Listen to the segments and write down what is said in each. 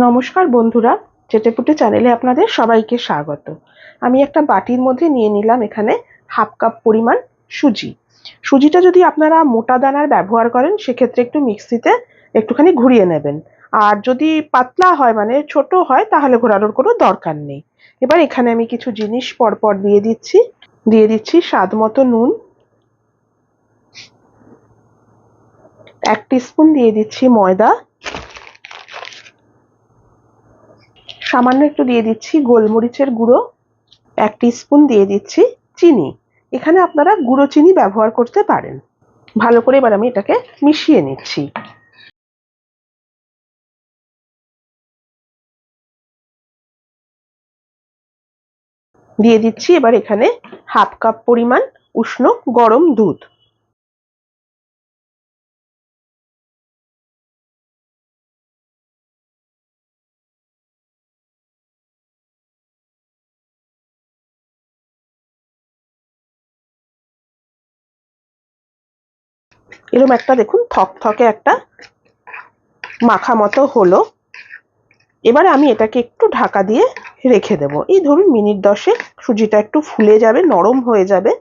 নমস্কার বন্ধুরা, চেটেপুটে চ্যানেলে আপনাদের সবাইকে স্বাগত। আমি একটা বাটির মধ্যে নিয়ে নিলাম এখানে হাফ কাপ পরিমাণ সুজি। সুজিটা যদি আপনারা মোটা দানার ব্যবহার করেন সেক্ষেত্রে একটু মিক্সিতে একটুখানি ঘুরিয়ে নেবেন। আর যদি পাতলা হয় মানে ছোট হয় তাহলে ঘোরানোর কোনো দরকার নেই। এবার এখানে আমি কিছু জিনিস পরপর দিয়ে দিচ্ছি স্বাদ মতো নুন, 1 টিস্পুন দিয়ে দিচ্ছি ময়দা, সামান্য একটু দিয়ে দিচ্ছি গোলমরিচের গুঁড়ো, 1 টিস্পুন দিয়ে দিচ্ছি চিনি। এখানে আপনারা গুঁড়ো চিনি ব্যবহার করতে পারেন। ভালো করে এবার আমি এটাকে মিশিয়ে নিচ্ছি। দিয়ে দিচ্ছি এবার এখানে হাফ কাপ পরিমাণ উষ্ণ গরম দুধ। এরকম একটা দেখুন থকথকে একটা মাখা মতো হলো। এবারে আমি এটাকে একটু ঢাকা দিয়ে রেখে দেবো। এই ধরুন মিনিট 10 সুজিটা একটু ফুলে যাবে, নরম হয়ে যাবে।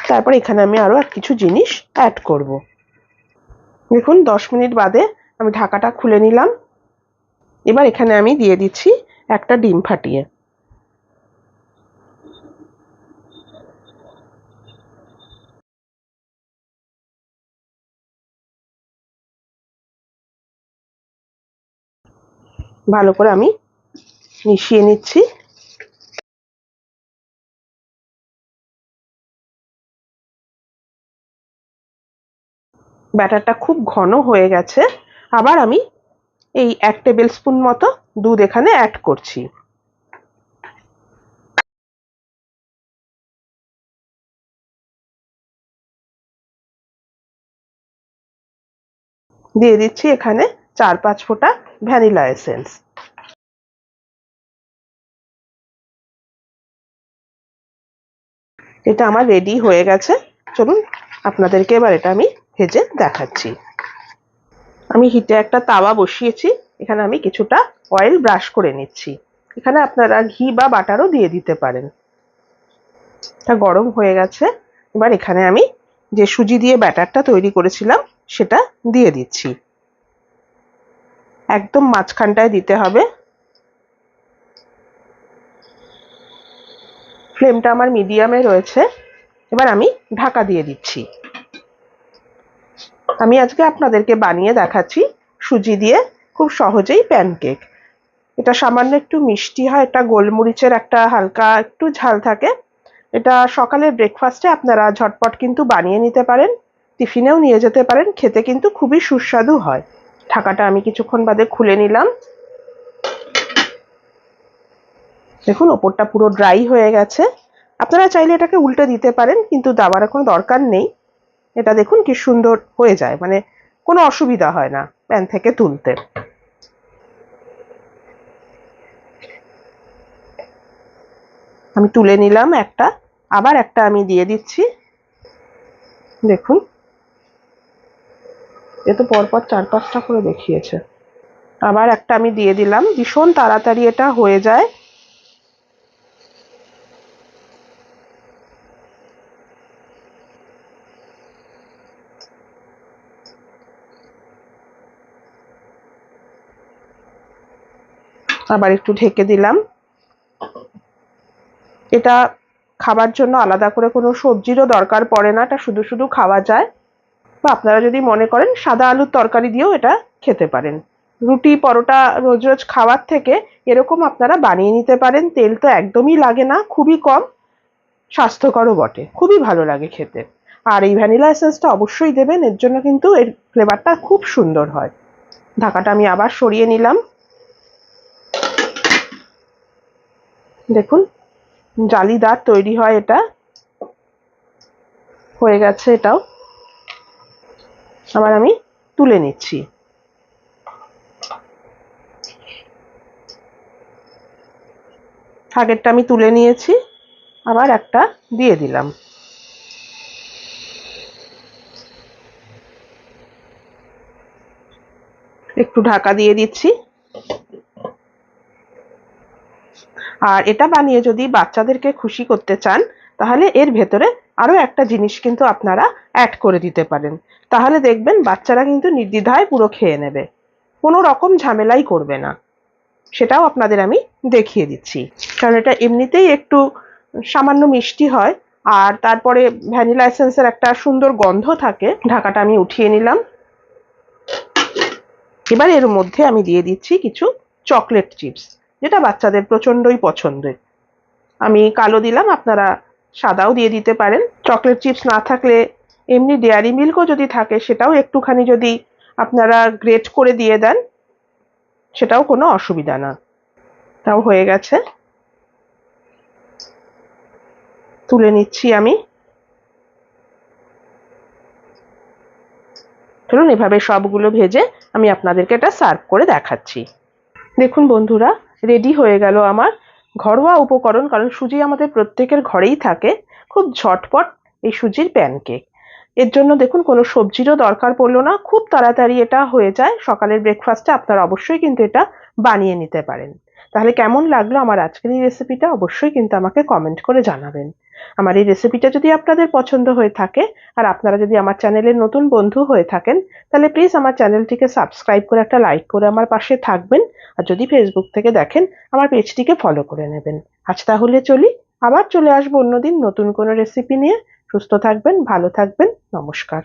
তারপর এখানে আমি আরো কিছু জিনিস অ্যাড করব। দেখুন 10 মিনিট বাদে আমি ঢাকাটা খুলে নিলাম। এবার এখানে আমি দিয়ে দিচ্ছি একটা ডিম ফাটিয়ে। ভালো করে আমি মিশিয়ে নিচ্ছি। ব্যাটারটা খুব ঘন হয়ে গেছে। আবার আমি এই 1 টেবিল স্পুন মতো দুধ এখানে অ্যাড করছি। দিয়ে দিচ্ছি এখানে 4-5 ফোঁটা ভ্যানিলা এসেন্স। এটা আমার রেডি হয়ে গেছে। চলুন আপনাদেরকে এবার এটা আমি ভেজে দেখাচ্ছি। আমি হিটে একটা তাওয়া বসিয়েছি। এখানে আমি কিছুটা অয়েল ব্রাশ করে নিচ্ছি। এখানে আপনারা ঘি বা বাটারও দিয়ে দিতে পারেন। এটা গরম হয়ে গেছে। এবার এখানে আমি যে সুজি দিয়ে ব্যাটারটা তৈরি করেছিলাম সেটা দিয়ে দিচ্ছি। একদম মাঝখানটায় দিতে হবে। ফ্লেমটা আমার মিডিয়ামে রয়েছে। এবার আমি ঢাকা দিয়ে দিচ্ছি। আমি আজকে আপনাদেরকে বানিয়ে দেখাচ্ছি সুজি দিয়ে খুব সহজেই প্যানকেক। এটা সামান্য একটু মিষ্টি হয়, এটা গোলমরিচের একটা হালকা একটু ঝাল থাকে। এটা সকালের ব্রেকফাস্টে আপনারা ঝটপট কিন্তু বানিয়ে নিতে পারেন, টিফিনেও নিয়ে যেতে পারেন। খেতে কিন্তু খুবই সুস্বাদু হয়। ঢাকাটা আমি কিছুক্ষণ বাদে খুলে নিলাম। দেখুন ওপরটা পুরো ড্রাই হয়ে গেছে। আপনারা চাইলে এটাকে উল্টে দিতে পারেন, কিন্তু দেওয়ার কোনো দরকার নেই। এটা দেখুন কি সুন্দর হয়ে যায়, মানে কোনো অসুবিধা হয় না প্যান থেকে তুলতে। আমি তুলে নিলাম একটা, আবার একটা আমি দিয়ে দিচ্ছি। দেখুন এ তো পরপর 4-5টা করে দেখিয়েছে। আবার একটা আমি দিয়ে দিলাম। ভীষণ তাড়াতাড়ি এটা হয়ে যায়। আবার একটু ঢেকে দিলাম। এটা খাবার জন্য আলাদা করে কোনো সবজিরও দরকার পড়ে না, এটা শুধু শুধু খাওয়া যায়। বা আপনারা যদি মনে করেন সাদা আলুর তরকারি দিয়েও এটা খেতে পারেন। রুটি পরোটা রোজ রোজ খাওয়ার থেকে এরকম আপনারা বানিয়ে নিতে পারেন। তেল তো একদমই লাগে না, খুবই কম, স্বাস্থ্যকরও বটে, খুবই ভালো লাগে খেতে। আর এই ভ্যানিলা এসেন্সটা অবশ্যই দেবেন, এর জন্য কিন্তু এর ফ্লেভারটা খুব সুন্দর হয়। ঢাকাটা আমি আবার সরিয়ে নিলাম। দেখুন জালিদার তৈরি হয় এটা। হয়ে গেছে এটাও। আবার আমি তুলে নিচ্ছি। আগেরটা আমি তুলে নিয়েছি, আবার একটা দিয়ে দিলাম। একটু ঢাকা দিয়ে দিচ্ছি। আর এটা বানিয়ে যদি বাচ্চাদেরকে খুশি করতে চান তাহলে এর ভেতরে আরো একটা জিনিস কিন্তু আপনারা অ্যাড করে দিতে পারেন। তাহলে দেখবেন বাচ্চারা কিন্তু নির্দ্বিধায় পুরো খেয়ে নেবে, কোনো রকম ঝামেলাই করবে না। সেটাও আপনাদের আমি দেখিয়ে দিচ্ছি। কারণ এটা এমনিতেই একটু সামান্য মিষ্টি হয়, আর তারপরে ভ্যানিলা এসেন্সের একটা সুন্দর গন্ধ থাকে। ঢাকাটা আমি উঠিয়ে নিলাম। এবার এর মধ্যে আমি দিয়ে দিচ্ছি কিছু চকলেট চিপস, যেটা বাচ্চাদের প্রচন্ডই পছন্দের। আমি কালো দিলাম, আপনারা সাদাও দিয়ে দিতে পারেন। চকলেট চিপস না থাকলে এমনি ডেয়ারি মিল্কও যদি থাকে সেটাও একটুখানি যদি আপনারা গ্রেট করে দিয়ে দেন সেটাও কোনো অসুবিধা না। তাও হয়ে গেছে, তুলে নিচ্ছি আমি। চলুন এভাবে সবগুলো ভেজে আমি আপনাদেরকে এটা সার্ভ করে দেখাচ্ছি। দেখুন বন্ধুরা, রেডি হয়ে গেল আমার ঘরোয়া উপকরণ, কারণ সুজি আমাদের প্রত্যেকের ঘরেই থাকে। খুব ঝটপট এই সুজির প্যানকেক। এর জন্য দেখুন কোনো সবজিরও দরকার পড়লো না, খুব তাড়াতাড়ি এটা হয়ে যায়। সকালের ব্রেকফাস্টে আপনারা অবশ্যই কিন্তু এটা বানিয়ে নিতে পারেন। তাহলে কেমন লাগলো আমার আজকের এই রেসিপিটা অবশ্যই কিন্তু আমাকে কমেন্ট করে জানাবেন। আমার এই রেসিপিটা যদি আপনাদের পছন্দ হয়ে থাকে আর আপনারা যদি আমার চ্যানেলের নতুন বন্ধু হয়ে থাকেন তাহলে প্লিজ আমার চ্যানেলটিকে সাবস্ক্রাইব করে একটা লাইক করে আমার পাশে থাকবেন। আর যদি ফেসবুক থেকে দেখেন আমার পেজটিকে ফলো করে নেবেন। আজ তাহলে চলি, আবার চলে আসবো অন্যদিন নতুন কোনো রেসিপি নিয়ে। সুস্থ থাকবেন, ভালো থাকবেন, নমস্কার।